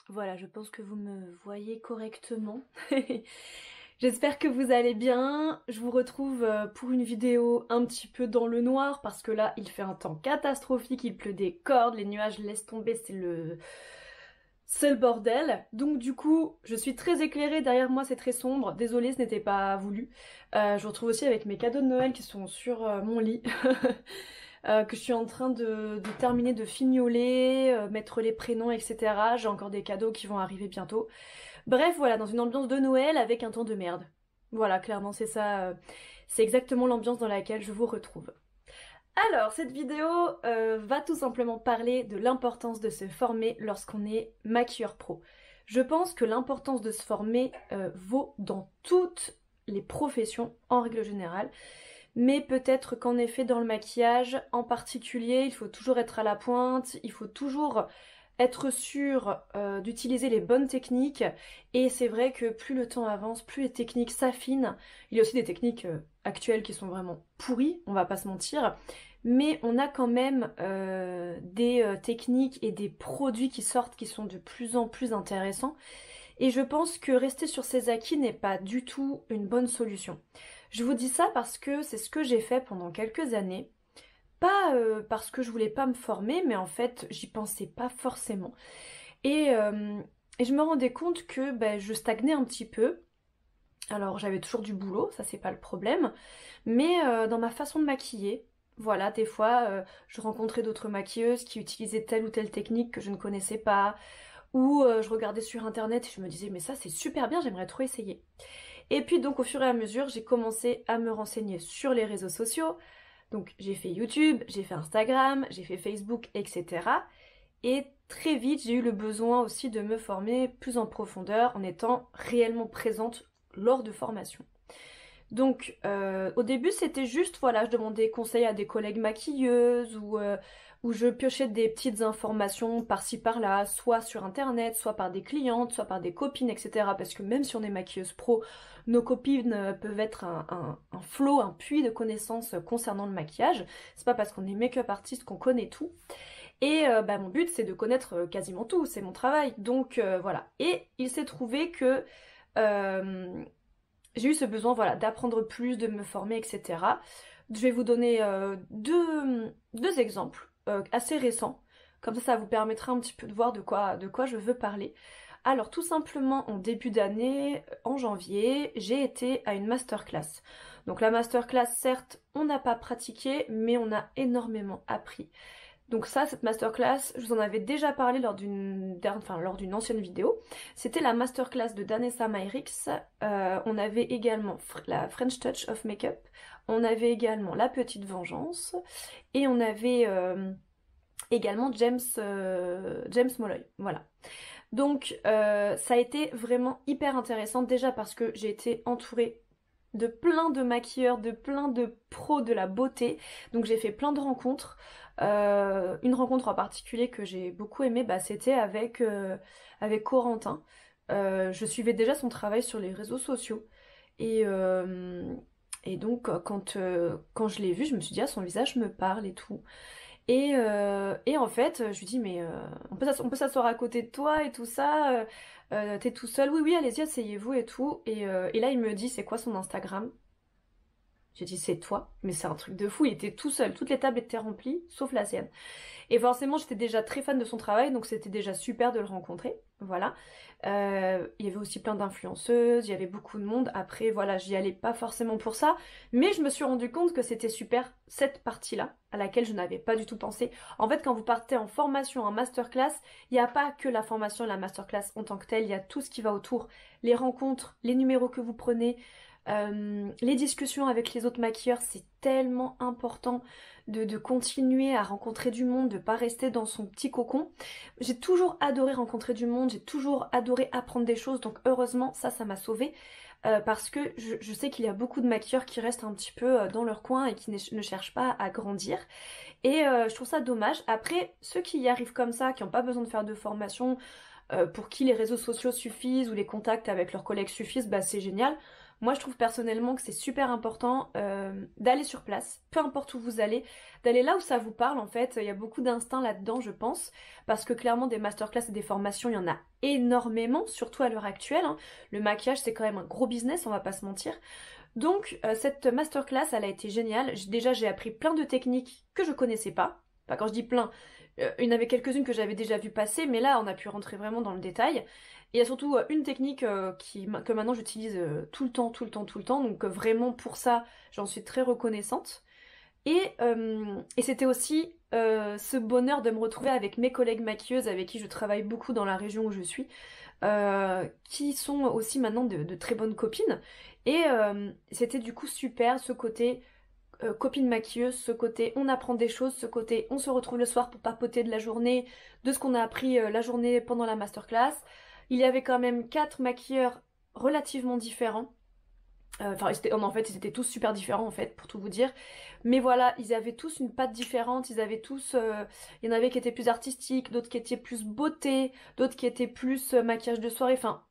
Voilà, je pense que vous me voyez correctement. J'espère que vous allez bien. Je vous retrouve pour une vidéo un petit peu dans le noir parce que là, il fait un temps catastrophique, il pleut des cordes, les nuages laissent tomber, c'est le bordel. Donc du coup, je suis très éclairée, derrière moi c'est très sombre. Désolée, ce n'était pas voulu. Je vous retrouve aussi avec mes cadeaux de Noël qui sont sur mon lit. Que je suis en train de terminer de fignoler, mettre les prénoms, etc. J'ai encore des cadeaux qui vont arriver bientôt. Bref, voilà, dans une ambiance de Noël avec un temps de merde. Voilà, clairement, c'est ça. C'est exactement l'ambiance dans laquelle je vous retrouve. Alors, cette vidéo va tout simplement parler de l'importance de se former lorsqu'on est maquilleur pro. Je pense que l'importance de se former vaut dans toutes les professions en règle générale. Mais peut-être qu'en effet dans le maquillage en particulier, il faut toujours être à la pointe, il faut toujours être sûr d'utiliser les bonnes techniques. Et c'est vrai que plus le temps avance, plus les techniques s'affinent. Il y a aussi des techniques actuelles qui sont vraiment pourries, on va pas se mentir. Mais on a quand même des techniques et des produits qui sortent qui sont de plus en plus intéressants. Et je pense que rester sur ses acquis n'est pas du tout une bonne solution. Je vous dis ça parce que c'est ce que j'ai fait pendant quelques années. Pas parce que je voulais pas me former, mais en fait j'y pensais pas forcément. Et, euh, et je me rendais compte que ben, je stagnais un petit peu. Alors j'avais toujours du boulot, ça c'est pas le problème. Mais dans ma façon de maquiller, voilà, des fois je rencontrais d'autres maquilleuses qui utilisaient telle ou telle technique que je ne connaissais pas. Ou je regardais sur internet et je me disais mais ça c'est super bien, j'aimerais trop essayer. Et puis donc au fur et à mesure j'ai commencé à me renseigner sur les réseaux sociaux. Donc j'ai fait YouTube, j'ai fait Instagram, j'ai fait Facebook, etc. Et très vite j'ai eu le besoin aussi de me former plus en profondeur en étant réellement présente lors de formations. Donc au début c'était juste voilà, je demandais conseil à des collègues maquilleuses ou je piochais des petites informations par-ci par-là, soit sur internet, soit par des clientes, soit par des copines, etc. Parce que même si on est maquilleuse pro, nos copines peuvent être un flot, un puits de connaissances concernant le maquillage. C'est pas parce qu'on est make-up artiste qu'on connaît tout. Et bah, mon but c'est de connaître quasiment tout, c'est mon travail. Donc voilà. Et il s'est trouvé que euh, j'ai eu ce besoin voilà, d'apprendre plus, de me former, etc. Je vais vous donner deux exemples assez récents. Comme ça vous permettra un petit peu de voir de quoi je veux parler. Alors tout simplement en début d'année, en janvier, j'ai été à une masterclass. Donc la masterclass, certes, on n'a pas pratiqué, mais on a énormément appris. Donc ça, cette masterclass, je vous en avais déjà parlé lors lors d'une ancienne vidéo. C'était la masterclass de Danessa Myrix. On avait également la French Touch of Makeup. On avait également la Petite Vengeance. Et on avait également James Molloy. Voilà. Donc ça a été vraiment hyper intéressant. Déjà parce que j'ai été entourée de plein de maquilleurs, de plein de pros de la beauté. Donc j'ai fait plein de rencontres. Une rencontre en particulier que j'ai beaucoup aimée, bah, c'était avec Corentin. Je suivais déjà son travail sur les réseaux sociaux. Et, euh, et donc quand je l'ai vu, je me suis dit, ah, son visage me parle et tout. Et en fait, je lui dis, mais on peut s'asseoir à côté de toi et tout ça. T'es tout seul? Oui, oui, allez-y, asseyez-vous et tout. Et là, il me dit, c'est quoi son Instagram? J'ai dit, c'est toi. Mais c'est un truc de fou, il était tout seul. Toutes les tables étaient remplies, sauf la sienne. Et forcément, j'étais déjà très fan de son travail, donc c'était déjà super de le rencontrer. Voilà. Il y avait aussi plein d'influenceuses, il y avait beaucoup de monde. Après, voilà, j'y allais pas forcément pour ça, mais je me suis rendu compte que c'était super cette partie-là, à laquelle je n'avais pas du tout pensé. En fait, quand vous partez en formation, en masterclass, il n'y a pas que la formation et la masterclass en tant que telle, il y a tout ce qui va autour. Les rencontres, les numéros que vous prenez, les discussions avec les autres maquilleurs, c'est tellement important de continuer à rencontrer du monde, de pas rester dans son petit cocon. J'ai toujours adoré rencontrer du monde, j'ai toujours adoré apprendre des choses, donc heureusement ça m'a sauvée parce que je sais qu'il y a beaucoup de maquilleurs qui restent un petit peu dans leur coin et qui ne cherchent pas à grandir. Et je trouve ça dommage. Après, ceux qui y arrivent comme ça, qui n'ont pas besoin de faire de formation, pour qui les réseaux sociaux suffisent ou les contacts avec leurs collègues suffisent, bah c'est génial. Moi je trouve personnellement que c'est super important d'aller sur place, peu importe où vous allez, d'aller là où ça vous parle en fait. Il y a beaucoup d'instinct là-dedans je pense, parce que clairement des masterclass et des formations, il y en a énormément, surtout à l'heure actuelle, hein. Le maquillage c'est quand même un gros business, on va pas se mentir. Donc cette masterclass elle a été géniale. Déjà j'ai appris plein de techniques que je connaissais pas. Enfin quand je dis plein, il y en avait quelques-unes que j'avais déjà vu passer, mais là on a pu rentrer vraiment dans le détail. Et il y a surtout une technique que maintenant j'utilise tout le temps, tout le temps, tout le temps. Donc vraiment pour ça j'en suis très reconnaissante. Et c'était aussi ce bonheur de me retrouver avec mes collègues maquilleuses avec qui je travaille beaucoup dans la région où je suis, qui sont aussi maintenant de très bonnes copines. Et c'était du coup super ce côté copine maquilleuse, ce côté on apprend des choses, ce côté on se retrouve le soir pour papoter de la journée, de ce qu'on a appris la journée pendant la masterclass. Il y avait quand même 4 maquilleurs relativement différents. Enfin, en fait, ils étaient tous super différents, en fait, pour tout vous dire. Mais voilà, ils avaient tous une patte différente, ils avaient tous... il y en avait qui étaient plus artistiques, d'autres qui étaient plus beauté, d'autres qui étaient plus maquillage de soirée, enfin...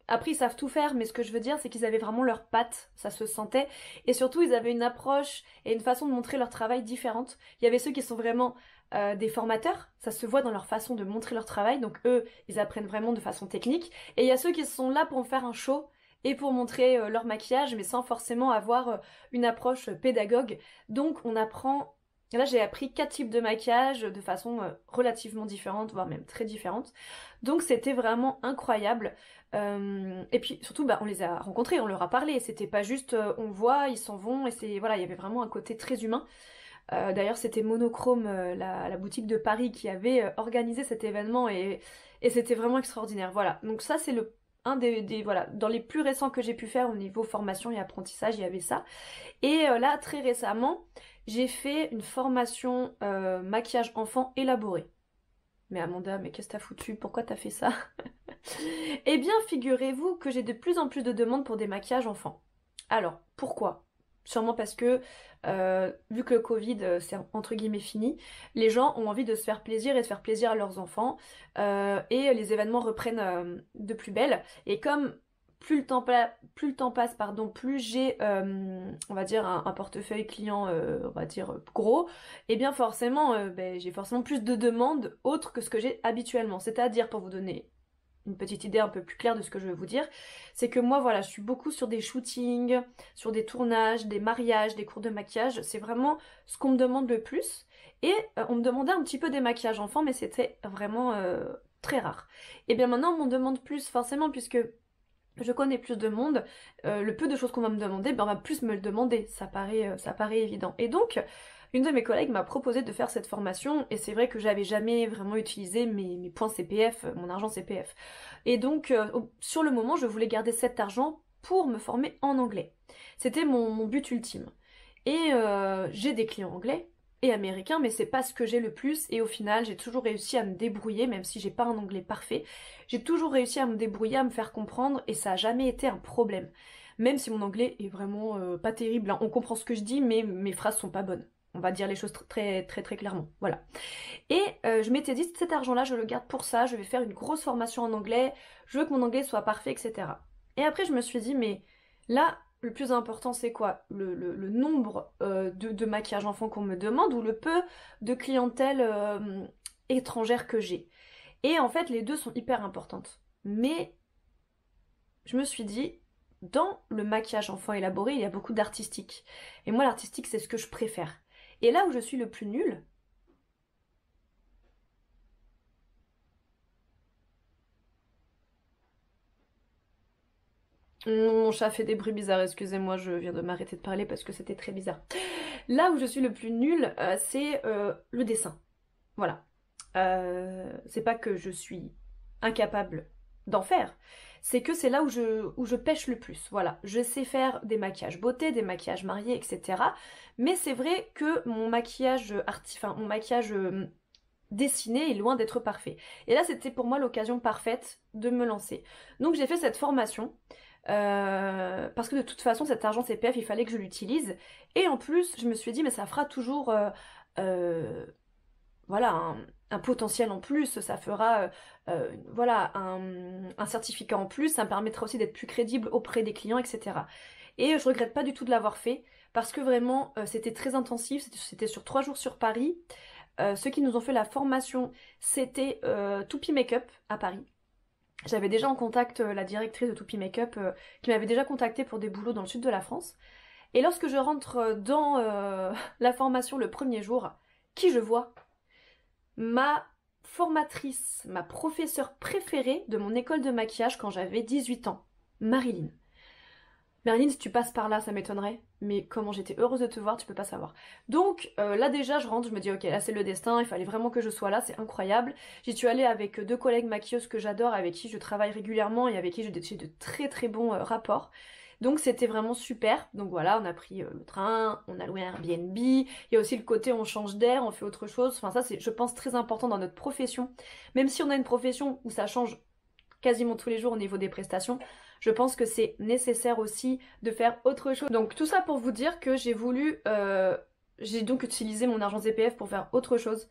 Après, ils savent tout faire, mais ce que je veux dire, c'est qu'ils avaient vraiment leur patte, ça se sentait. Et surtout, ils avaient une approche et une façon de montrer leur travail différente. Il y avait ceux qui sont vraiment des formateurs, ça se voit dans leur façon de montrer leur travail, donc eux, ils apprennent vraiment de façon technique. Et il y a ceux qui sont là pour faire un show et pour montrer leur maquillage, mais sans forcément avoir une approche pédagogue. Donc on apprend... Là, j'ai appris 4 types de maquillage de façon relativement différente, voire même très différente. Donc c'était vraiment incroyable. Et puis surtout, bah, on les a rencontrés, on leur a parlé. C'était pas juste on voit, ils s'en vont, et c'est voilà, il y avait vraiment un côté très humain. D'ailleurs, c'était Monochrome, la boutique de Paris, qui avait organisé cet événement et c'était vraiment extraordinaire. Voilà. Donc ça, c'est le un voilà, dans les plus récents que j'ai pu faire au niveau formation et apprentissage, il y avait ça. Et là, très récemment, j'ai fait une formation maquillage enfant élaboré. Mais Amanda, mais qu'est-ce que t'as foutu? Pourquoi t'as fait ça? Eh bien, figurez-vous que j'ai de plus en plus de demandes pour des maquillages enfants. Alors, pourquoi? Sûrement parce que, vu que le Covid, c'est entre guillemets fini, les gens ont envie de se faire plaisir et de faire plaisir à leurs enfants, et les événements reprennent de plus belle. Et comme plus le temps passe, pardon, plus j'ai, on va dire, un portefeuille client, on va dire, gros, et bien forcément, ben, j'ai forcément plus de demandes autres que ce que j'ai habituellement. C'est-à-dire, pour vous donner une petite idée un peu plus claire de ce que je veux vous dire, c'est que moi voilà, je suis beaucoup sur des shootings, sur des tournages, des mariages, des cours de maquillage, c'est vraiment ce qu'on me demande le plus. Et on me demandait un petit peu des maquillages enfants, mais c'était vraiment très rare. Et bien maintenant on m'en demande plus forcément, puisque je connais plus de monde, le peu de choses qu'on va me demander, ben on va plus me le demander, ça paraît évident. Et donc, une de mes collègues m'a proposé de faire cette formation, et c'est vrai que j'avais jamais vraiment utilisé mes points CPF, mon argent CPF. Et donc, sur le moment, je voulais garder cet argent pour me former en anglais. C'était mon but ultime. Et j'ai des clients anglais et américains, mais c'est pas ce que j'ai le plus, et au final, j'ai toujours réussi à me débrouiller, même si j'ai pas un anglais parfait. J'ai toujours réussi à me débrouiller, à me faire comprendre, et ça a jamais été un problème. Même si mon anglais est vraiment pas terrible, hein. On comprend ce que je dis, mais mes phrases sont pas bonnes. On va dire les choses très très très clairement. Voilà. Et je m'étais dit, cet argent-là, je le garde pour ça, je vais faire une grosse formation en anglais, je veux que mon anglais soit parfait, etc. Et après, je me suis dit, mais là, le plus important, c'est quoi? Le nombre de maquillage enfant qu'on me demande, ou le peu de clientèle étrangère que j'ai. Et en fait, les deux sont hyper importantes. Mais je me suis dit, dans le maquillage enfant élaboré, il y a beaucoup d'artistique. Et moi, l'artistique, c'est ce que je préfère. Et là où je suis le plus nulle, mon chat fait des bruits bizarres, excusez-moi, je viens de m'arrêter de parler parce que c'était très bizarre. Là où je suis le plus nulle, c'est le dessin. Voilà. C'est pas que je suis incapable d'en faire, c'est que c'est là où je pêche le plus. Voilà. Je sais faire des maquillages beauté, des maquillages mariés, etc. Mais c'est vrai que mon maquillage mon maquillage dessiné est loin d'être parfait. Et là, c'était pour moi l'occasion parfaite de me lancer. Donc j'ai fait cette formation. Parce que de toute façon cet argent CPF il fallait que je l'utilise, et en plus je me suis dit mais ça fera toujours voilà, un potentiel en plus, ça fera voilà, un certificat en plus, ça me permettra aussi d'être plus crédible auprès des clients, etc. Et je regrette pas du tout de l'avoir fait, parce que vraiment, c'était très intensif, c'était sur 3 jours sur Paris. Ceux qui nous ont fait la formation, c'était Toupie Makeup à Paris. J'avais déjà en contact la directrice de Toupie Makeup qui m'avait déjà contacté pour des boulots dans le sud de la France. Et lorsque je rentre dans la formation le premier jour, qui je vois? Ma formatrice, ma professeure préférée de mon école de maquillage quand j'avais 18 ans, Marilyn. Marilyn, si tu passes par là, ça m'étonnerait, mais comment j'étais heureuse de te voir, tu peux pas savoir. Donc là déjà, je rentre, je me dis ok, là c'est le destin, il fallait vraiment que je sois là, c'est incroyable. J'y suis allée avec 2 collègues maquilleuses que j'adore, avec qui je travaille régulièrement et avec qui j'ai de très très bons rapports. Donc c'était vraiment super. Donc voilà, on a pris le train, on a loué un Airbnb. Il y a aussi le côté on change d'air, on fait autre chose. Enfin ça c'est, je pense, très important dans notre profession. Même si on a une profession où ça change quasiment tous les jours au niveau des prestations, je pense que c'est nécessaire aussi de faire autre chose. Donc tout ça pour vous dire que j'ai donc utilisé mon argent CPF pour faire autre chose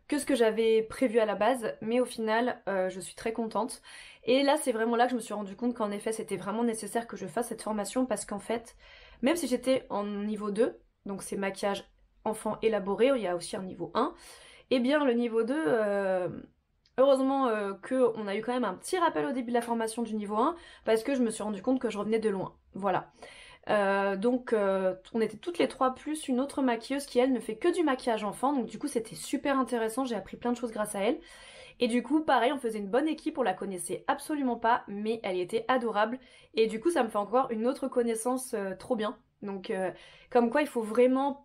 que ce que j'avais prévu à la base, mais au final, je suis très contente. Et là, c'est vraiment là que je me suis rendu compte qu'en effet, c'était vraiment nécessaire que je fasse cette formation parce qu'en fait, même si j'étais en niveau 2, donc c'est maquillage enfant élaboré, il y a aussi un niveau 1, et bien le niveau 2, heureusement qu'on a eu quand même un petit rappel au début de la formation du niveau 1 parce que je me suis rendu compte que je revenais de loin. Voilà. Donc on était toutes les trois plus une autre maquilleuse qui elle ne fait que du maquillage enfant, donc du coup c'était super intéressant, j'ai appris plein de choses grâce à elle. Et du coup pareil, on faisait une bonne équipe, on la connaissait absolument pas, mais elle était adorable. Et du coup ça me fait encore une autre connaissance trop bien. Donc comme quoi il faut vraiment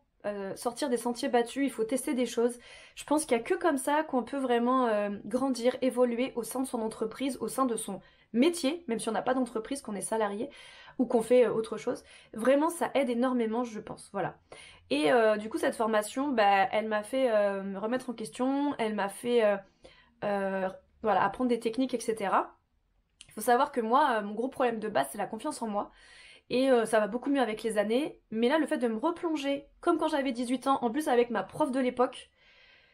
sortir des sentiers battus, il faut tester des choses. Je pense qu'il n'y a que comme ça qu'on peut vraiment grandir, évoluer au sein de son entreprise, au sein de son métier, même si on n'a pas d'entreprise, qu'on est salarié ou qu'on fait autre chose. Vraiment, ça aide énormément, je pense. Voilà. Et du coup, cette formation, bah, elle m'a fait me remettre en question, elle m'a fait euh, voilà, apprendre des techniques, etc. Il faut savoir que moi, mon gros problème de base, c'est la confiance en moi. Et ça va beaucoup mieux avec les années. Mais là, le fait de me replonger, comme quand j'avais 18 ans, en plus avec ma prof de l'époque,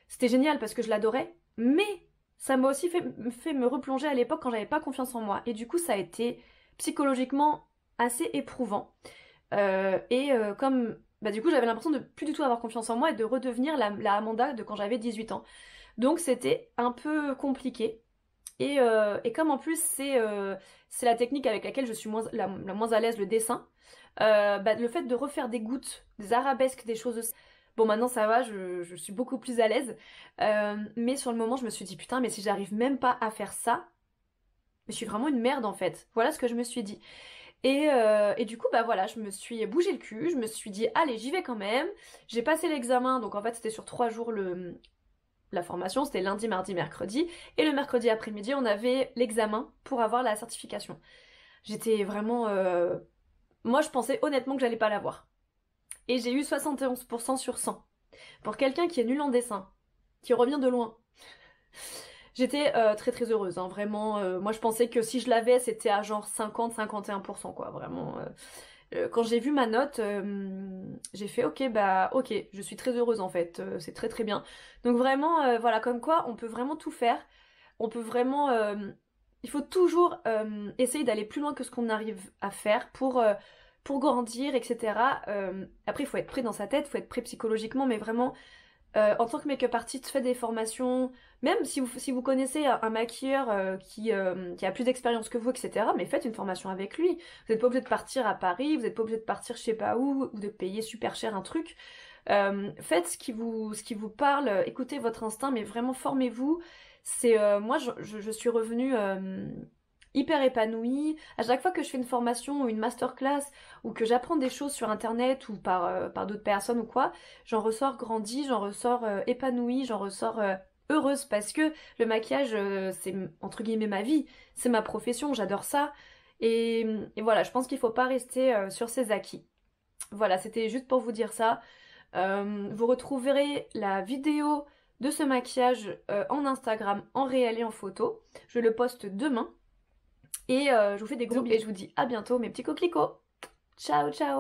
c'était génial parce que je l'adorais. Mais ça m'a aussi fait me replonger à l'époque quand j'avais pas confiance en moi. Et du coup, ça a été psychologiquement assez éprouvant. Comme bah, du coup j'avais l'impression de plus du tout avoir confiance en moi et de redevenir la Amanda de quand j'avais 18 ans. Donc c'était un peu compliqué. Et comme en plus c'est la technique avec laquelle je suis la moins à l'aise, le dessin, bah, le fait de refaire des gouttes, des arabesques, des choses... Bon maintenant ça va, je suis beaucoup plus à l'aise. Mais sur le moment je me suis dit putain mais si j'arrive même pas à faire ça, je suis vraiment une merde en fait. Voilà ce que je me suis dit. Et du coup, bah voilà, je me suis bougé le cul, je me suis dit, allez, j'y vais quand même. J'ai passé l'examen, donc en fait, c'était sur 3 jours la formation, c'était lundi, mardi, mercredi. Et le mercredi après-midi, on avait l'examen pour avoir la certification. J'étais vraiment... Moi, je pensais honnêtement que j'allais pas l'avoir. Et j'ai eu 71% sur 100. Pour quelqu'un qui est nul en dessin, qui revient de loin. J'étais très très heureuse, hein, vraiment. Moi je pensais que si je l'avais, c'était à genre 50-51%, quoi, vraiment. Quand j'ai vu ma note, j'ai fait ok, bah ok, je suis très heureuse en fait, c'est très très bien. Donc vraiment, voilà, comme quoi on peut vraiment tout faire. On peut vraiment. Il faut toujours essayer d'aller plus loin que ce qu'on arrive à faire pour grandir, etc. Après, il faut être prêt dans sa tête, il faut être prêt psychologiquement, mais vraiment. En tant que make-up artist, faites des formations, même si vous connaissez un maquilleur qui a plus d'expérience que vous, etc., mais faites une formation avec lui. Vous n'êtes pas obligé de partir à Paris, vous n'êtes pas obligé de partir je sais pas où, ou de payer super cher un truc. Faites ce qui vous parle, écoutez votre instinct, mais vraiment formez-vous. Moi, je suis revenue hyper épanouie. À chaque fois que je fais une formation ou une masterclass ou que j'apprends des choses sur internet ou par d'autres personnes ou quoi, j'en ressors grandie, j'en ressors épanouie, j'en ressors heureuse parce que le maquillage c'est entre guillemets ma vie, c'est ma profession, j'adore ça. Et voilà, je pense qu'il faut pas rester sur ses acquis. Voilà, c'était juste pour vous dire ça. Vous retrouverez la vidéo de ce maquillage en Instagram en réel et en photo. Je le poste demain. Et je vous fais des gros bisous et je vous dis à bientôt mes petits coquelicots. Ciao ciao.